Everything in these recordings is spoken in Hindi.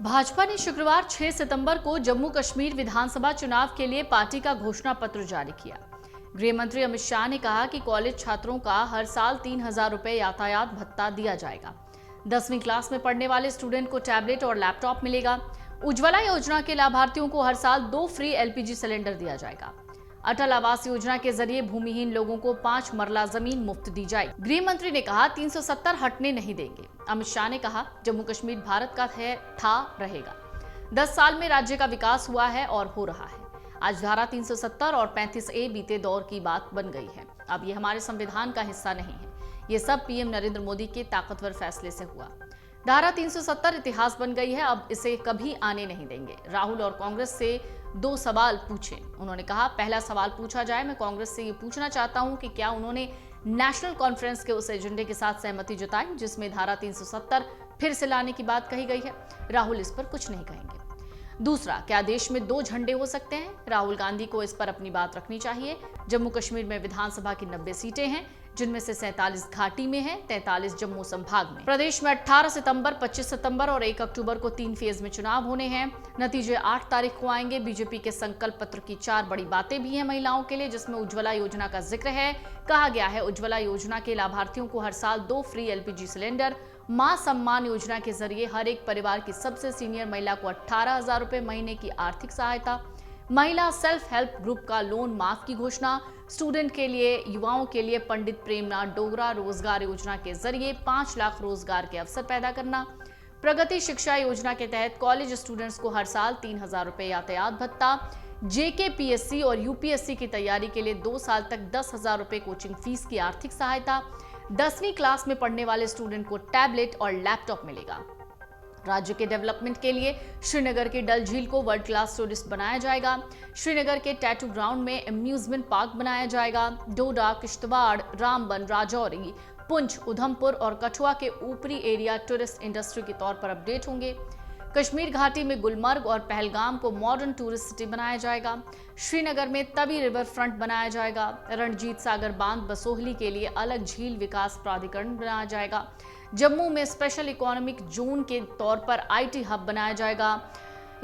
भाजपा ने शुक्रवार 6 सितंबर को जम्मू कश्मीर विधानसभा चुनाव के लिए पार्टी का घोषणा पत्र जारी किया। गृह मंत्री अमित शाह ने कहा कि कॉलेज छात्रों का हर साल 3,000 रुपए यातायात भत्ता दिया जाएगा। 10वीं क्लास में पढ़ने वाले स्टूडेंट को टैबलेट और लैपटॉप मिलेगा। उज्ज्वला योजना के लाभार्थियों को हर साल 2 फ्री एलपीजी सिलेंडर दिया जाएगा। अटल आवास योजना के जरिए भूमिहीन लोगों को 5 मरला जमीन मुफ्त दी जाएगी। गृह मंत्री ने कहा 370 हटने नहीं देंगे। अमित शाह ने कहा जम्मू कश्मीर भारत का है, था, रहेगा। 10 साल में राज्य का विकास हुआ है और हो रहा है। आज धारा 370 और 35A बीते दौर की बात बन गई है। अब ये हमारे संविधान का हिस्सा नहीं है। ये सब पीएम नरेंद्र मोदी के ताकतवर फैसले से हुआ। धारा 370 इतिहास बन गई है, अब इसे कभी आने नहीं देंगे। राहुल और कांग्रेस से 2 सवाल पूछे। उन्होंने कहा पहला सवाल पूछा जाए, मैं कांग्रेस से ये पूछना चाहता हूं कि क्या उन्होंने नेशनल कॉन्फ्रेंस के उस एजेंडे के साथ सहमति जताई जिसमें धारा 370 फिर से लाने की बात कही गई है। राहुल इस पर कुछ नहीं कहेंगे। दूसरा, क्या देश में 2 झंडे हो सकते हैं? राहुल गांधी को इस पर अपनी बात रखनी चाहिए। जम्मू कश्मीर में विधानसभा की 90 सीटें हैं, जिनमें से 47 घाटी में हैं, 43 जम्मू संभाग में। प्रदेश में 18 सितंबर, 25 सितंबर और 1 अक्टूबर को 3 फेज में चुनाव होने हैं। नतीजे 8 तारीख को आएंगे। बीजेपी के संकल्प पत्र की 4 बड़ी बातें भी हैं महिलाओं के लिए, जिसमें उज्ज्वला योजना का जिक्र है। कहा गया है उज्ज्वला योजना के लाभार्थियों को हर साल 2 फ्री एलपीजी सिलेंडर। मां सम्मान योजना के जरिए हर एक परिवार की सबसे सीनियर महिला को 18,000 रुपए महीने की आर्थिक सहायता। महिला सेल्फ हेल्प ग्रुप का लोन माफ की घोषणा। स्टूडेंट के लिए, युवाओं के लिए पंडित प्रेमनाथ डोगरा रोजगार योजना के जरिए 5 लाख रोजगार के अवसर पैदा करना। प्रगति शिक्षा योजना के तहत कॉलेज स्टूडेंट्स को हर साल 3,000 रुपए यातायात भत्ता। जेकेपीएससी और यूपीएससी की तैयारी के लिए 2 साल तक 10,000 रुपए कोचिंग फीस की आर्थिक सहायता। 10वीं क्लास में पढ़ने वाले स्टूडेंट को टैबलेट और लैपटॉप मिलेगा। राज्य के डेवलपमेंट के लिए श्रीनगर की डल झील को वर्ल्ड क्लास टूरिस्ट बनाया जाएगा। श्रीनगर के टैटू ग्राउंड में अम्यूजमेंट पार्क बनाया जाएगा। डोडा, किश्तवाड़, रामबन, राजौरी, पुंछ, उधमपुर और कठुआ के ऊपरी एरिया टूरिस्ट इंडस्ट्री के तौर पर अपडेट होंगे। कश्मीर घाटी में गुलमर्ग और पहलगाम को मॉडर्न टूरिस्ट सिटी बनाया जाएगा। श्रीनगर में तवी रिवर फ्रंट बनाया जाएगा। रणजीत सागर बांध बसोहली के लिए अलग झील विकास प्राधिकरण बनाया जाएगा। जम्मू में स्पेशल इकोनॉमिक जोन के तौर पर आईटी हब बनाया जाएगा।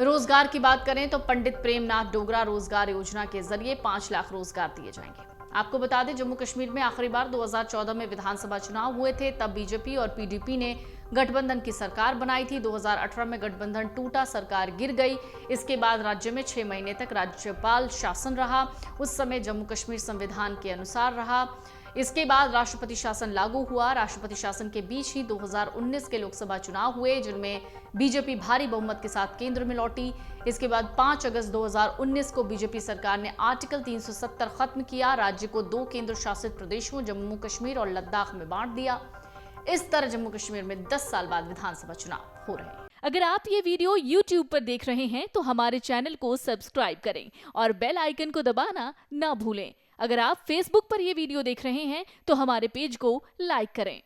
रोजगार की बात करें तो पंडित प्रेमनाथ डोगरा रोजगार योजना के जरिए 5 लाख रोजगार दिए जाएंगे। आपको बता दें जम्मू कश्मीर में आखिरी बार 2014 में विधानसभा चुनाव हुए थे। तब बीजेपी और पीडीपी ने गठबंधन की सरकार बनाई थी। 2018 में गठबंधन टूटा, सरकार गिर गई। इसके बाद राज्य में 6 महीने तक राज्यपाल शासन रहा। उस समय जम्मू कश्मीर संविधान के अनुसार रहा। इसके बाद राष्ट्रपति शासन लागू हुआ। राष्ट्रपति शासन के बीच ही 2019 के लोकसभा चुनाव हुए, जिनमें बीजेपी भारी बहुमत के साथ केंद्र में लौटी। इसके बाद 5 अगस्त 2019 को बीजेपी सरकार ने आर्टिकल 370 खत्म किया। राज्य को 2 केंद्र शासित प्रदेशों जम्मू कश्मीर और लद्दाख में बांट दिया। इस तरह जम्मू कश्मीर में 10 साल बाद विधानसभा चुनाव हो रहे हैं। अगर आप ये वीडियो YouTube पर देख रहे हैं तो हमारे चैनल को सब्सक्राइब करें और बेल आइकन को दबाना ना भूलें। अगर आप Facebook पर ये वीडियो देख रहे हैं तो हमारे पेज को लाइक करें।